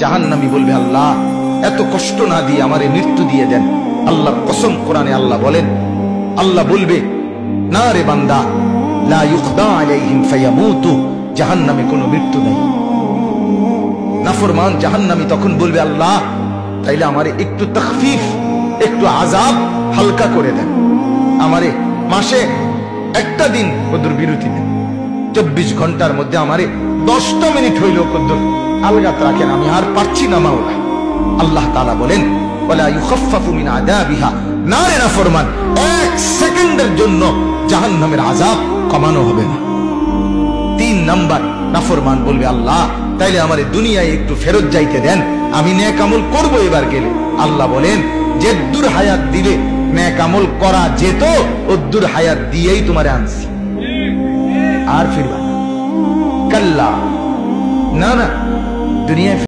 জাহান্নামী বলবে, আল্লাহ এত কষ্ট না দিয়ে আমারে মৃত্যু দিয়ে দেন। আল্লাহর কসম, কোরআনে আল্লাহ বলেন, আল্লাহ বলবে, না রে বান্দা, লা ইউকদা আলাইহিম ফায়ামুতু, জাহান্নামে কোনো মৃত্যু নেই। নাফরমান জাহান্নামী তখন বলবে, আল্লাহ তাইলে আমারে একটু তাখফিফ, একটু আযাব হালকা করে দেন, আমারে মাসে একটা দিন কদ্দুর বিরতি দেন, 24 ঘন্টার মধ্যে আমারে 10টা মিনিট হইল কদ্দুর আলগাত রাখেন, আমি আর পারছি না মাওলা। আল্লাহ তাআলা বলেন, ওয়ালা ইউখাফফাফু মিন আযাবিহা, না রে নাফরমান, 1 সেকেন্ডের জন্য জাহান্নামের আযাব কমানো হবে না। 3 নাম্বার, নাফরমান বলবে, আল্লাহ তাইলে আমারে দুনিয়ায় একটু ফেরত যাইতে দেন, আমি নেক আমল করব এবার গেলে। আল্লাহ বলেন, যে দূর হায়াত দিলে নেক আমল করা যেত, ও দূর হায়াত দিয়েই তোমারে আনছি, আর ফিরবা না। কাল্লা, না না, দুনিয়ায়